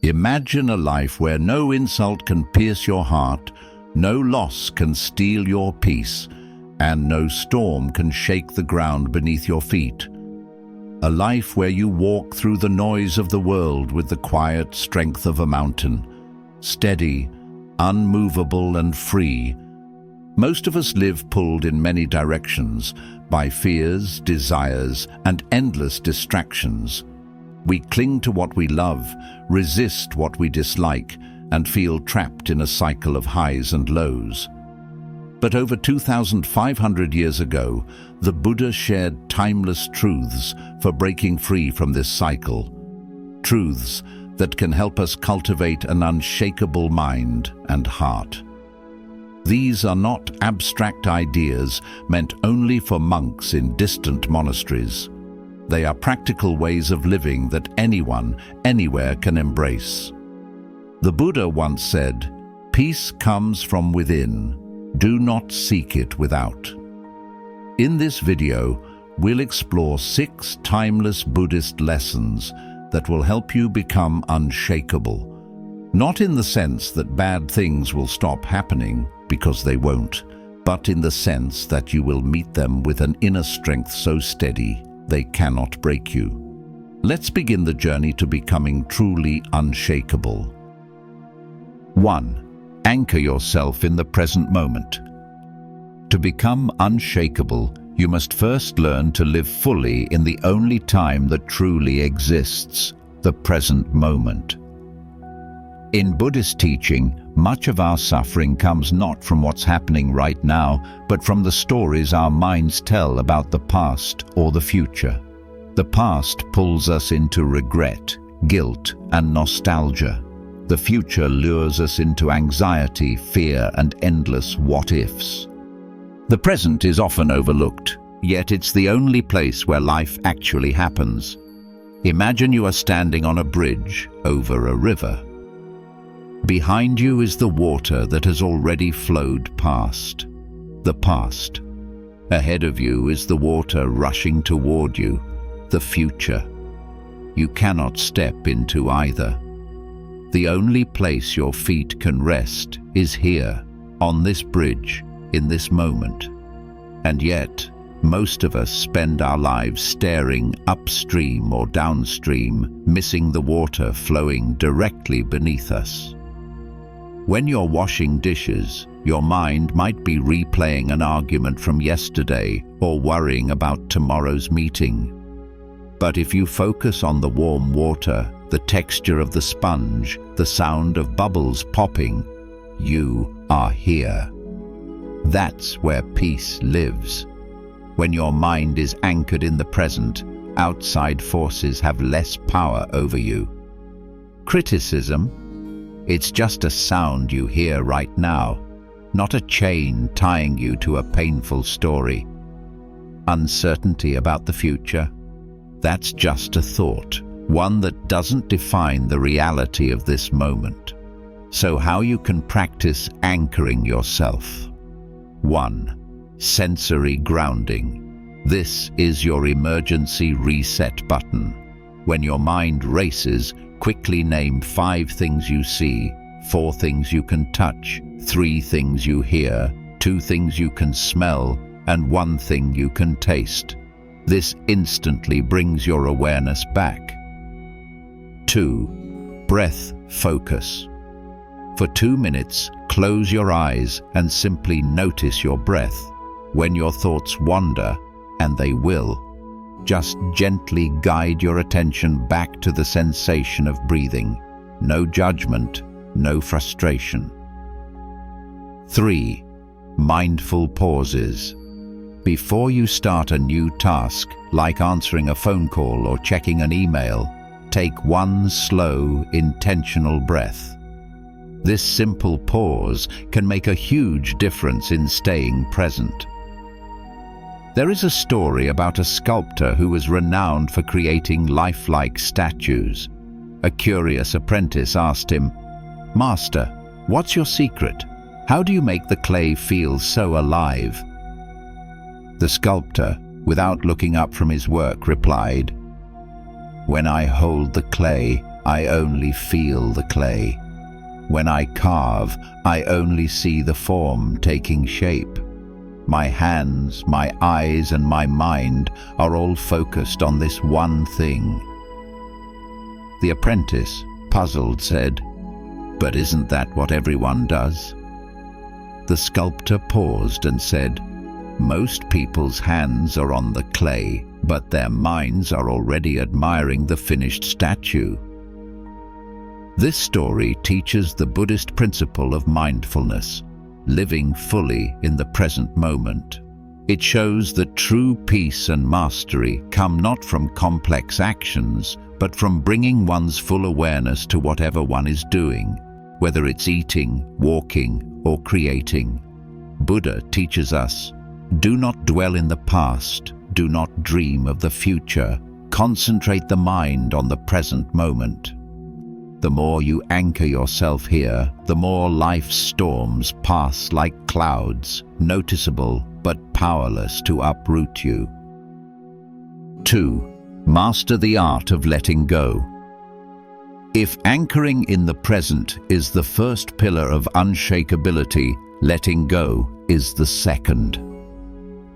Imagine a life where no insult can pierce your heart, no loss can steal your peace, and no storm can shake the ground beneath your feet. A life where you walk through the noise of the world with the quiet strength of a mountain, steady, unmovable and free. Most of us live pulled in many directions by fears, desires, and endless distractions. We cling to what we love, resist what we dislike, and feel trapped in a cycle of highs and lows. But over 2,500 years ago, the Buddha shared timeless truths for breaking free from this cycle. Truths that can help us cultivate an unshakable mind and heart. These are not abstract ideas meant only for monks in distant monasteries. They are practical ways of living that anyone, anywhere can embrace. The Buddha once said, "Peace comes from within. Do not seek it without." In this video, we'll explore 6 timeless Buddhist lessons that will help you become unshakable. Not in the sense that bad things will stop happening, because they won't, but in the sense that you will meet them with an inner strength so steady they cannot break you. Let's begin the journey to becoming truly unshakable. 1. Anchor yourself in the present moment. To become unshakable, you must first learn to live fully in the only time that truly exists, the present moment. In Buddhist teaching, much of our suffering comes not from what's happening right now, but from the stories our minds tell about the past or the future. The past pulls us into regret, guilt, and nostalgia. The future lures us into anxiety, fear, and endless what-ifs. The present is often overlooked, yet it's the only place where life actually happens. Imagine you are standing on a bridge over a river. Behind you is the water that has already flowed past, the past. Ahead of you is the water rushing toward you, the future. You cannot step into either. The only place your feet can rest is here, on this bridge, in this moment. And yet, most of us spend our lives staring upstream or downstream, missing the water flowing directly beneath us. When you're washing dishes, your mind might be replaying an argument from yesterday or worrying about tomorrow's meeting. But if you focus on the warm water, the texture of the sponge, the sound of bubbles popping, you are here. That's where peace lives. When your mind is anchored in the present, outside forces have less power over you. Criticism? It's just a sound you hear right now, not a chain tying you to a painful story. Uncertainty about the future? That's just a thought, one that doesn't define the reality of this moment. So how you can practice anchoring yourself? 1. Sensory grounding. This is your emergency reset button. When your mind races, quickly name 5 things you see, 4 things you can touch, 3 things you hear, 2 things you can smell, and 1 thing you can taste. This instantly brings your awareness back. 2. Breath focus. For 2 minutes, close your eyes and simply notice your breath. When your thoughts wander, and they will, just gently guide your attention back to the sensation of breathing. No judgment, no frustration. 3. Mindful pauses. Before you start a new task, like answering a phone call or checking an email, take 1 slow, intentional breath. This simple pause can make a huge difference in staying present. There is a story about a sculptor who was renowned for creating lifelike statues. A curious apprentice asked him, "Master, what's your secret? How do you make the clay feel so alive?" The sculptor, without looking up from his work, replied, "When I hold the clay, I only feel the clay. When I carve, I only see the form taking shape. My hands, my eyes, and my mind are all focused on this one thing. The apprentice, puzzled, said, "But isn't that what everyone does?" The sculptor paused and said, "Most people's hands are on the clay, but their minds are already admiring the finished statue." This story teaches the Buddhist principle of mindfulness, living fully in the present moment. It shows that true peace and mastery come not from complex actions, but from bringing one's full awareness to whatever one is doing, whether it's eating, walking, or creating. Buddha teaches us, do not dwell in the past, do not dream of the future, concentrate the mind on the present moment. The more you anchor yourself here, the more life's storms pass like clouds, noticeable but powerless to uproot you. 2. Master the art of letting go. If anchoring in the present is the first pillar of unshakability, letting go is the second.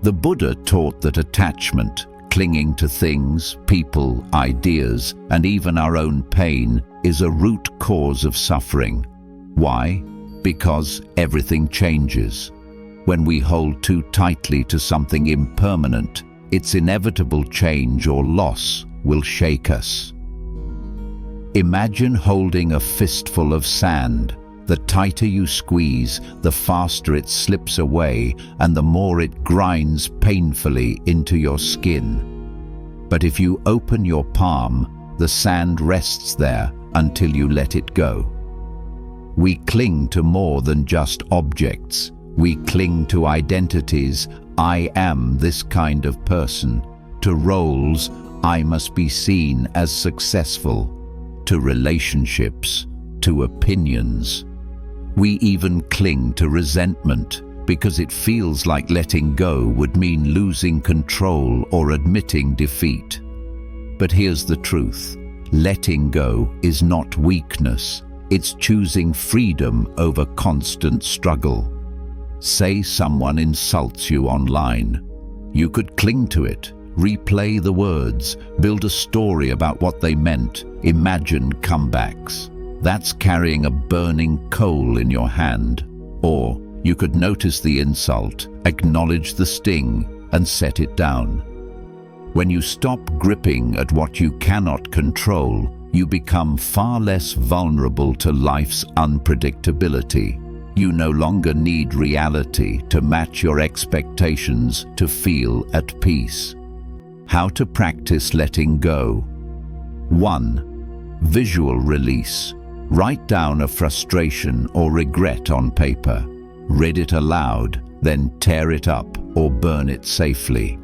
The Buddha taught that attachment, clinging to things, people, ideas, and even our own pain, is a root cause of suffering. Why? Because everything changes. When we hold too tightly to something impermanent, its inevitable change or loss will shake us. Imagine holding a fistful of sand. The tighter you squeeze, the faster it slips away, and the more it grinds painfully into your skin. But if you open your palm, the sand rests there until you let it go. We cling to more than just objects. We cling to identities. I am this kind of person. To roles, I must be seen as successful. To relationships, to opinions. We even cling to resentment because it feels like letting go would mean losing control or admitting defeat. But here's the truth. Letting go is not weakness. It's choosing freedom over constant struggle. Say someone insults you online. You could cling to it, replay the words, build a story about what they meant, imagine comebacks. That's carrying a burning coal in your hand. Or you could notice the insult, acknowledge the sting, and set it down. When you stop gripping at what you cannot control, you become far less vulnerable to life's unpredictability. You no longer need reality to match your expectations to feel at peace. How to practice letting go. 1. Visual release. Write down a frustration or regret on paper. Read it aloud, then tear it up or burn it safely.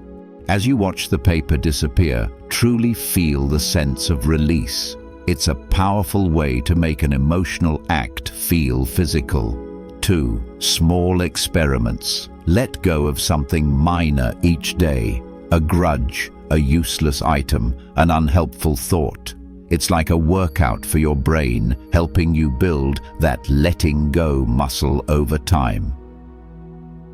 As you watch the paper disappear, truly feel the sense of release. It's a powerful way to make an emotional act feel physical. 2. Small experiments. Let go of something minor each day. A grudge, a useless item, an unhelpful thought. It's like a workout for your brain, helping you build that letting go muscle over time.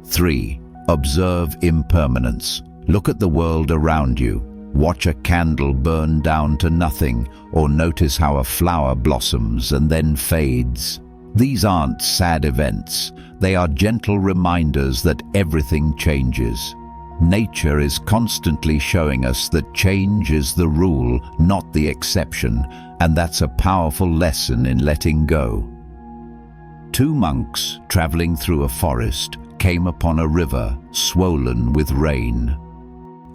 3. Observe impermanence. Look at the world around you. Watch a candle burn down to nothing, or notice how a flower blossoms and then fades. These aren't sad events. They are gentle reminders that everything changes. Nature is constantly showing us that change is the rule, not the exception, and that's a powerful lesson in letting go. 2 monks traveling through a forest came upon a river swollen with rain.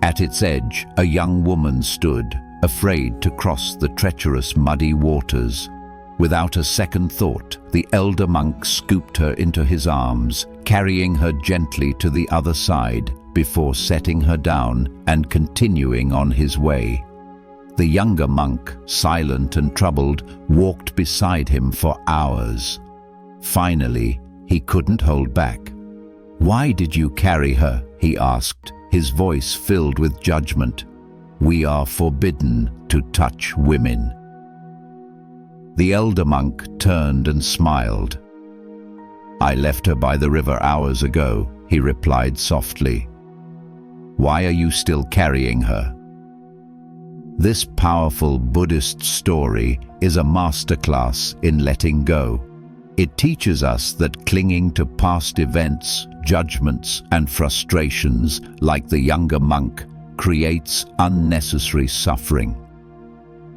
At its edge, a young woman stood, afraid to cross the treacherous muddy waters. Without a second thought, the elder monk scooped her into his arms, carrying her gently to the other side before setting her down and continuing on his way. The younger monk, silent and troubled, walked beside him for hours. Finally, he couldn't hold back. "Why did you carry her?" he asked, his voice filled with judgment. "We are forbidden to touch women." The elder monk turned and smiled. "I left her by the river hours ago," he replied softly. "Why are you still carrying her?" This powerful Buddhist story is a masterclass in letting go. It teaches us that clinging to past events, judgments, and frustrations, like the younger monk, creates unnecessary suffering.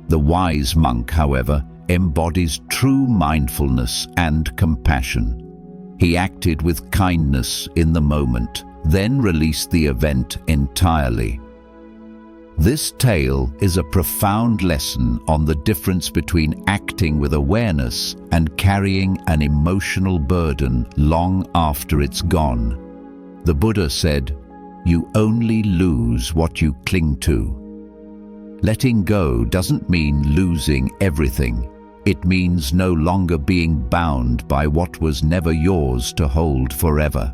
The wise monk, however, embodies true mindfulness and compassion. He acted with kindness in the moment, then released the event entirely. This tale is a profound lesson on the difference between acting with awareness and carrying an emotional burden long after it's gone. The Buddha said, "You only lose what you cling to." Letting go doesn't mean losing everything. It means no longer being bound by what was never yours to hold forever.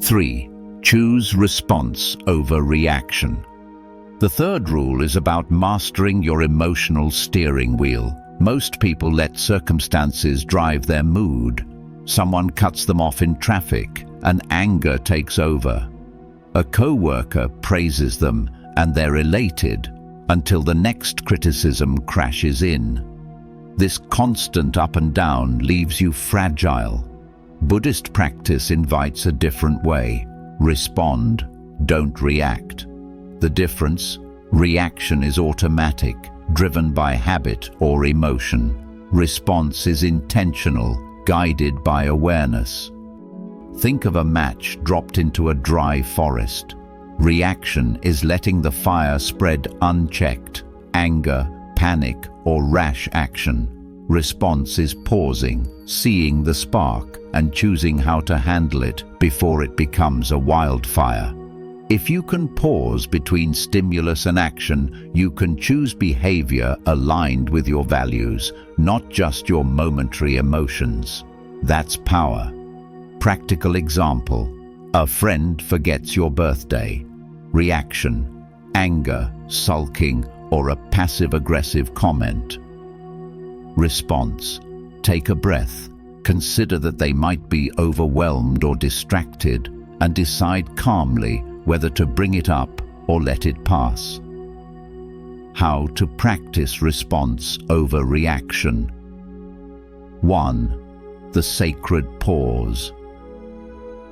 3. Choose response over reaction. The third rule is about mastering your emotional steering wheel. Most people let circumstances drive their mood. Someone cuts them off in traffic, and anger takes over. A co-worker praises them, and they're elated, until the next criticism crashes in. This constant up and down leaves you fragile. Buddhist practice invites a different way. Respond, don't react. The difference? Reaction is automatic, driven by habit or emotion. Response is intentional, guided by awareness. Think of a match dropped into a dry forest. Reaction is letting the fire spread unchecked. Anger, panic, or rash action. Response is pausing, seeing the spark, and choosing how to handle it before it becomes a wildfire. If you can pause between stimulus and action, you can choose behavior aligned with your values, not just your momentary emotions. That's power. Practical example: a friend forgets your birthday. Reaction: anger, sulking, or a passive-aggressive comment. Response: take a breath, consider that they might be overwhelmed or distracted, and decide calmly whether to bring it up or let it pass. How to practice response over reaction. 1. The sacred pause.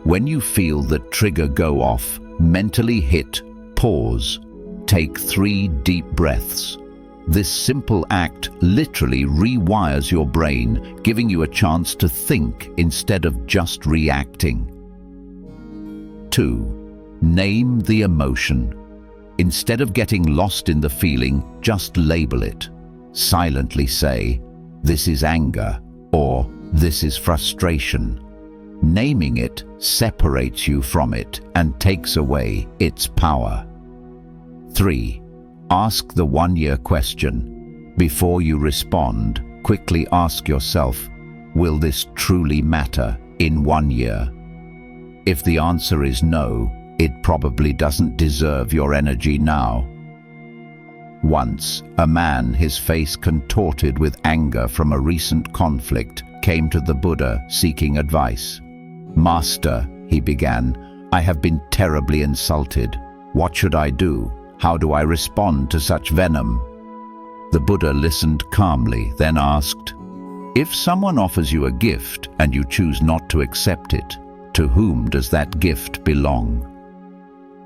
When you feel the trigger go off, mentally hit pause. Take 3 deep breaths. This simple act literally rewires your brain, giving you a chance to think instead of just reacting. 2. Name the emotion. Instead of getting lost in the feeling, just label it. Silently say, "This is anger," or "This is frustration." Naming it separates you from it and takes away its power. 3. Ask the one-year question. Before you respond, quickly ask yourself, will this truly matter in 1 year? If the answer is no, it probably doesn't deserve your energy now. Once, a man, his face contorted with anger from a recent conflict, came to the Buddha seeking advice. "Master," he began, "I have been terribly insulted. What should I do? How do I respond to such venom?" The Buddha listened calmly, then asked, "If someone offers you a gift and you choose not to accept it, to whom does that gift belong?"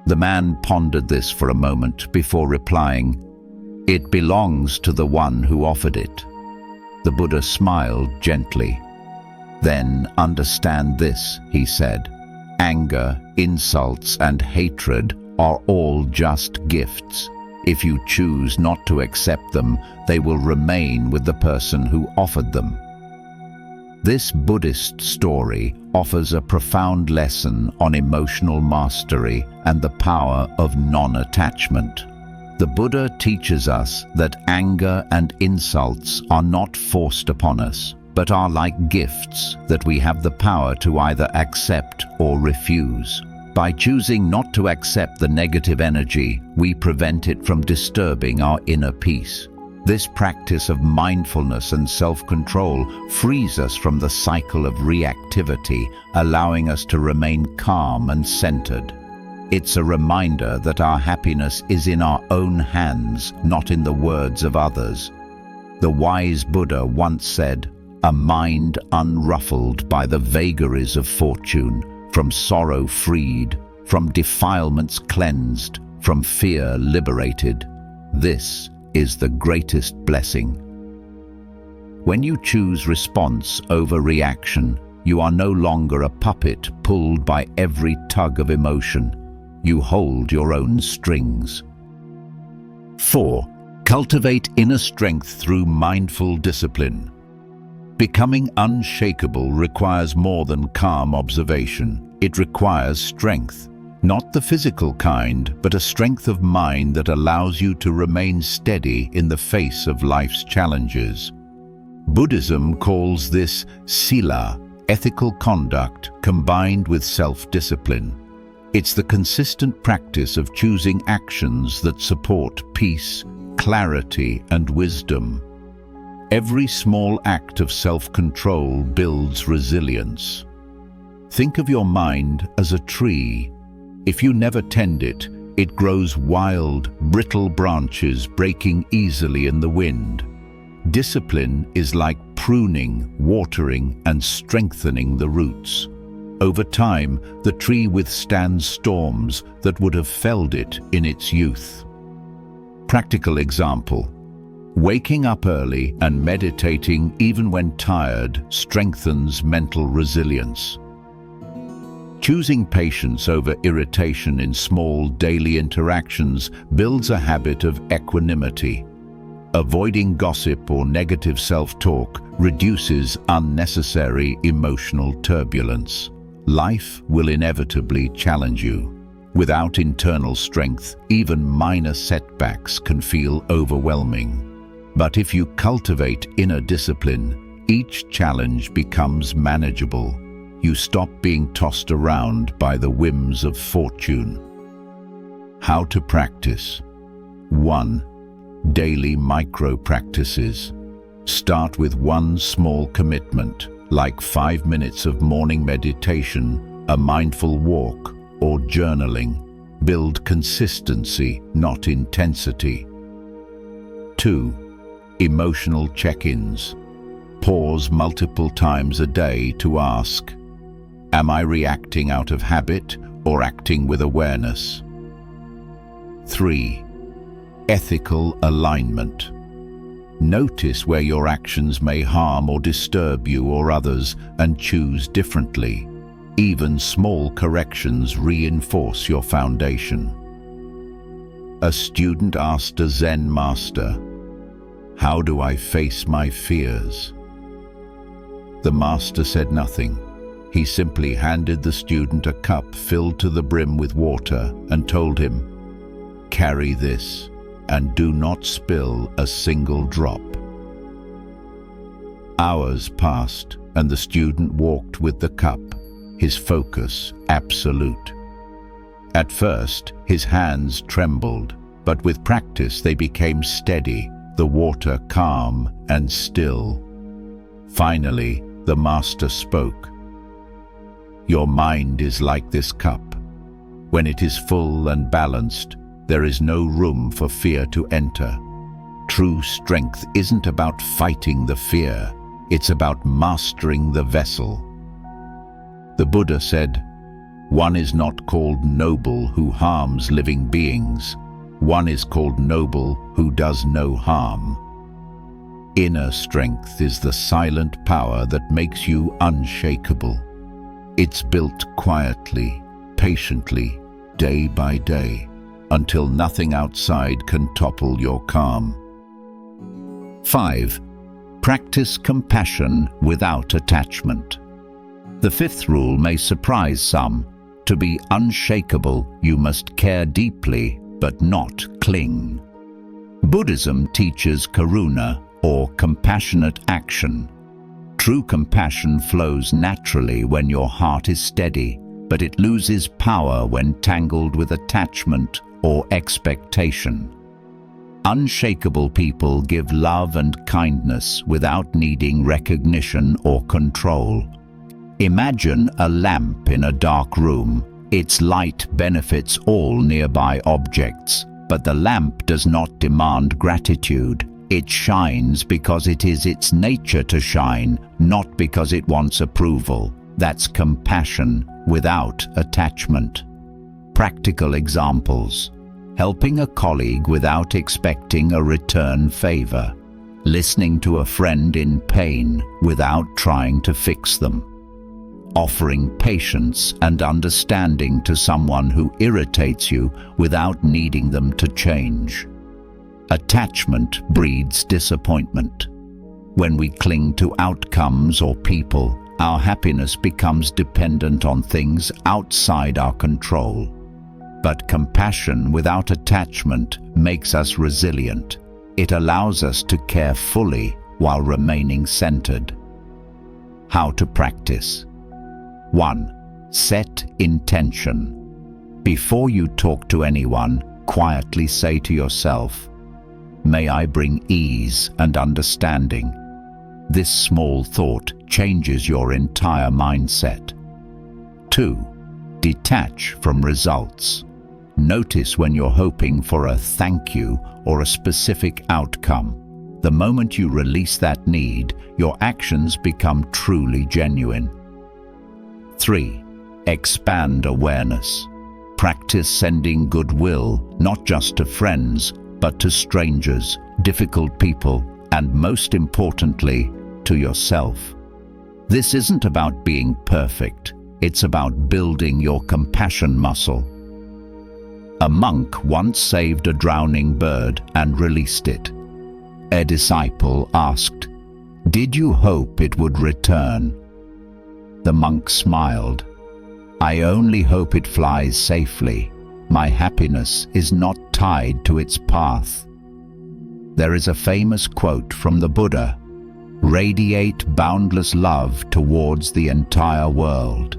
The man pondered this for a moment before replying, "It belongs to the one who offered it." The Buddha smiled gently. "Then understand this," he said. "Anger, insults, and hatred are all just gifts. If you choose not to accept them, they will remain with the person who offered them." This Buddhist story offers a profound lesson on emotional mastery and the power of non-attachment. The Buddha teaches us that anger and insults are not forced upon us, but are like gifts that we have the power to either accept or refuse. By choosing not to accept the negative energy, we prevent it from disturbing our inner peace. This practice of mindfulness and self-control frees us from the cycle of reactivity, allowing us to remain calm and centered. It's a reminder that our happiness is in our own hands, not in the words of others. The wise Buddha once said, "A mind unruffled by the vagaries of fortune, from sorrow freed, from defilements cleansed, from fear liberated. This is the greatest blessing." When you choose response over reaction, you are no longer a puppet pulled by every tug of emotion. You hold your own strings. 4. Cultivate inner strength through mindful discipline. Becoming unshakable requires more than calm observation. It requires strength. Not the physical kind, but a strength of mind that allows you to remain steady in the face of life's challenges. Buddhism calls this sila, ethical conduct combined with self-discipline. It's the consistent practice of choosing actions that support peace, clarity, and wisdom. Every small act of self-control builds resilience. Think of your mind as a tree. If you never tend it, it grows wild, brittle branches breaking easily in the wind. Discipline is like pruning, watering, and strengthening the roots. Over time, the tree withstands storms that would have felled it in its youth. Practical example. Waking up early and meditating even when tired strengthens mental resilience. Choosing patience over irritation in small daily interactions builds a habit of equanimity. Avoiding gossip or negative self-talk reduces unnecessary emotional turbulence. Life will inevitably challenge you. Without internal strength, even minor setbacks can feel overwhelming. But if you cultivate inner discipline, each challenge becomes manageable. You stop being tossed around by the whims of fortune. How to practice. 1. Daily micro-practices. Start with one small commitment, like 5 minutes of morning meditation, a mindful walk, or journaling. Build consistency, not intensity. 2. Emotional check-ins. Pause multiple times a day to ask, am I reacting out of habit or acting with awareness? 3. Ethical alignment. Notice where your actions may harm or disturb you or others and choose differently. Even small corrections reinforce your foundation. A student asked a Zen master, "How do I face my fears?" The master said nothing. He simply handed the student a cup filled to the brim with water and told him, "Carry this and do not spill a single drop." Hours passed and the student walked with the cup, his focus absolute. At first, his hands trembled, but with practice they became steady, the water calm and still. Finally, the master spoke. "Your mind is like this cup. When it is full and balanced, there is no room for fear to enter. True strength isn't about fighting the fear, it's about mastering the vessel." The Buddha said, "One is not called noble who harms living beings. One is called noble who does no harm." Inner strength is the silent power that makes you unshakable. It's built quietly, patiently, day by day, until nothing outside can topple your calm. 5. Practice compassion without attachment. The fifth rule may surprise some. To be unshakable, you must care deeply, but not cling. Buddhism teaches karuna, or compassionate action. True compassion flows naturally when your heart is steady, but it loses power when tangled with attachment or expectation. Unshakable people give love and kindness without needing recognition or control. Imagine a lamp in a dark room. Its light benefits all nearby objects, but the lamp does not demand gratitude. It shines because it is its nature to shine, not because it wants approval. That's compassion without attachment. Practical examples: helping a colleague without expecting a return favor, listening to a friend in pain without trying to fix them, offering patience and understanding to someone who irritates you without needing them to change. Attachment breeds disappointment. When we cling to outcomes or people, our happiness becomes dependent on things outside our control. But compassion without attachment makes us resilient. It allows us to care fully while remaining centered. How to practice. 1. Set intention. Before you talk to anyone, quietly say to yourself, "May I bring ease and understanding." This small thought changes your entire mindset. 2. Detach from results. Notice when you're hoping for a thank you or a specific outcome. The moment you release that need, your actions become truly genuine. 3. Expand awareness. Practice sending goodwill, not just to friends, but to strangers, difficult people, and most importantly, to yourself. This isn't about being perfect. It's about building your compassion muscle. A monk once saved a drowning bird and released it. A disciple asked, "Did you hope it would return?" The monk smiled. "I only hope it flies safely. My happiness is not tied to its path." There is a famous quote from the Buddha: "Radiate boundless love towards the entire world."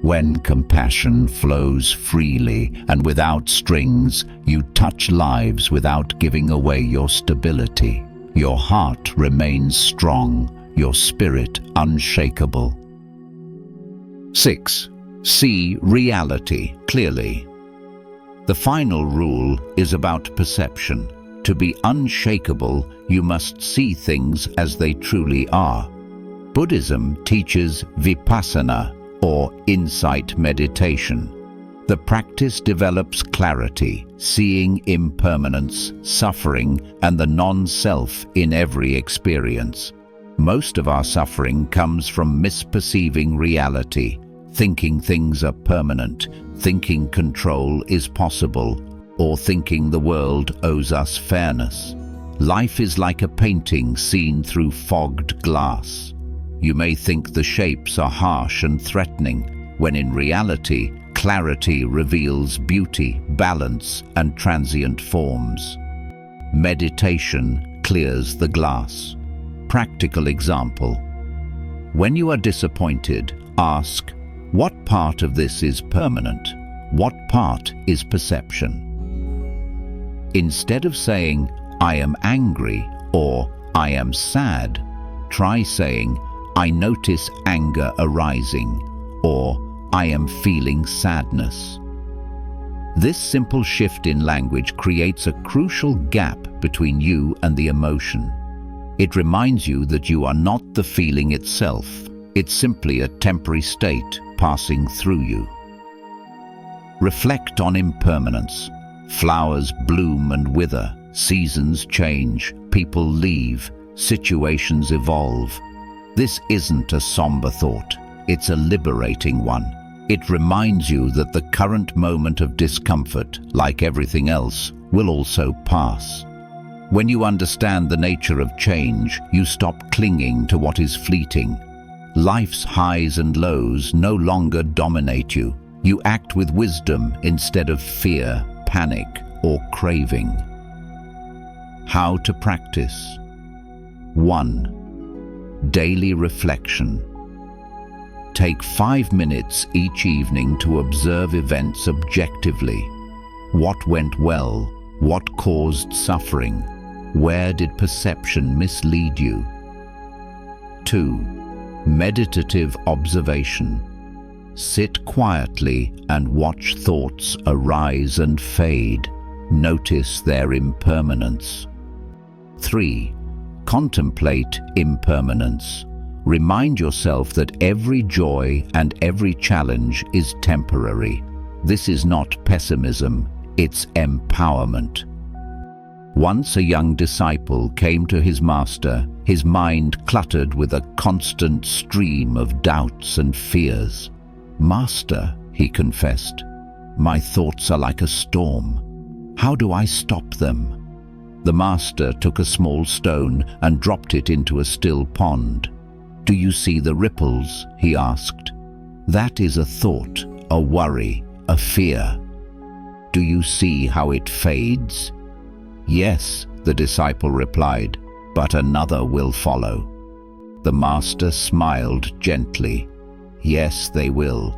When compassion flows freely and without strings, you touch lives without giving away your stability. Your heart remains strong, your spirit unshakable. 6. See reality clearly. The final rule is about perception. To be unshakable, you must see things as they truly are. Buddhism teaches vipassana, or insight meditation. The practice develops clarity, seeing impermanence, suffering, and the non-self in every experience. Most of our suffering comes from misperceiving reality, thinking things are permanent, thinking control is possible, or thinking the world owes us fairness. Life is like a painting seen through fogged glass. You may think the shapes are harsh and threatening, when in reality, clarity reveals beauty, balance, and transient forms. Meditation clears the glass. Practical example. When you are disappointed, ask, what part of this is permanent? What part is perception? Instead of saying, "I am angry" or "I am sad," try saying, "I notice anger arising," or "I am feeling sadness." This simple shift in language creates a crucial gap between you and the emotion. It reminds you that you are not the feeling itself. It's simply a temporary state passing through you. Reflect on impermanence. Flowers bloom and wither, seasons change, people leave, situations evolve. This isn't a somber thought, it's a liberating one. It reminds you that the current moment of discomfort, like everything else, will also pass. When you understand the nature of change, you stop clinging to what is fleeting. Life's highs and lows no longer dominate you. You act with wisdom instead of fear, panic, or craving. How to practice. 1. Daily reflection. Take 5 minutes each evening to observe events objectively. What went well? What caused suffering? Where did perception mislead you? 2. Meditative observation. Sit quietly and watch thoughts arise and fade. Notice their impermanence. 3. Contemplate impermanence. Remind yourself that every joy and every challenge is temporary. This is not pessimism, it's empowerment. Once a young disciple came to his master, his mind cluttered with a constant stream of doubts and fears. "Master," he confessed, "my thoughts are like a storm. How do I stop them?" The master took a small stone and dropped it into a still pond. "Do you see the ripples?" he asked. "That is a thought, a worry, a fear. Do you see how it fades?" "Yes," the disciple replied, "but another will follow." The master smiled gently. "Yes, they will,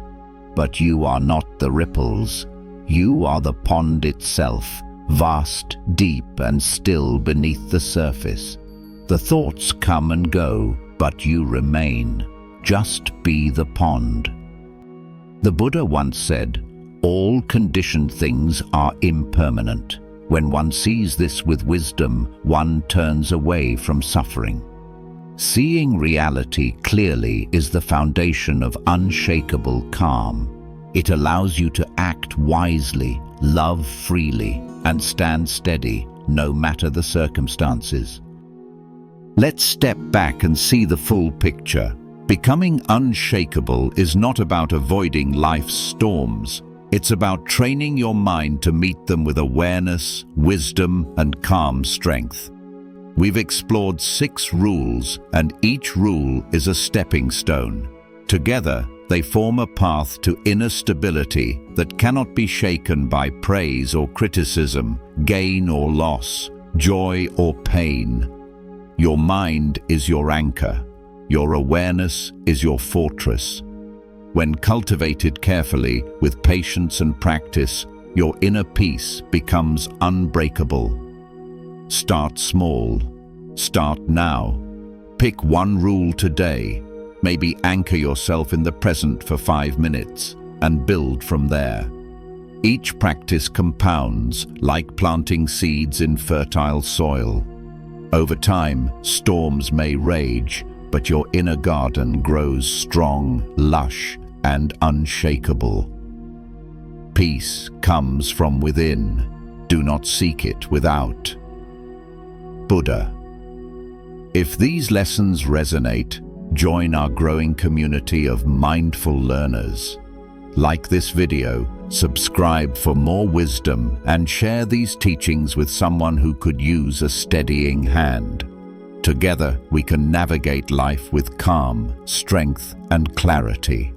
but you are not the ripples. You are the pond itself, vast, deep, and still beneath the surface. The thoughts come and go, but you remain. Just be the pond." The Buddha once said, "All conditioned things are impermanent." When one sees this with wisdom, one turns away from suffering. Seeing reality clearly is the foundation of unshakable calm. It allows you to act wisely, love freely, and stand steady, no matter the circumstances. Let's step back and see the full picture. Becoming unshakable is not about avoiding life's storms. It's about training your mind to meet them with awareness, wisdom, and calm strength. We've explored 6 rules, and each rule is a stepping stone. Together, they form a path to inner stability that cannot be shaken by praise or criticism, gain or loss, joy or pain. Your mind is your anchor. Your awareness is your fortress. When cultivated carefully, with patience and practice, your inner peace becomes unbreakable. Start small. Start now. Pick one rule today. Maybe anchor yourself in the present for 5 minutes and build from there. Each practice compounds, like planting seeds in fertile soil. Over time, storms may rage, but your inner garden grows strong, lush, and unshakable. Peace comes from within. Do not seek it without. Buddha. If these lessons resonate, join our growing community of mindful learners. Like this video, subscribe for more wisdom, and share these teachings with someone who could use a steadying hand. Together, we can navigate life with calm, strength, and clarity.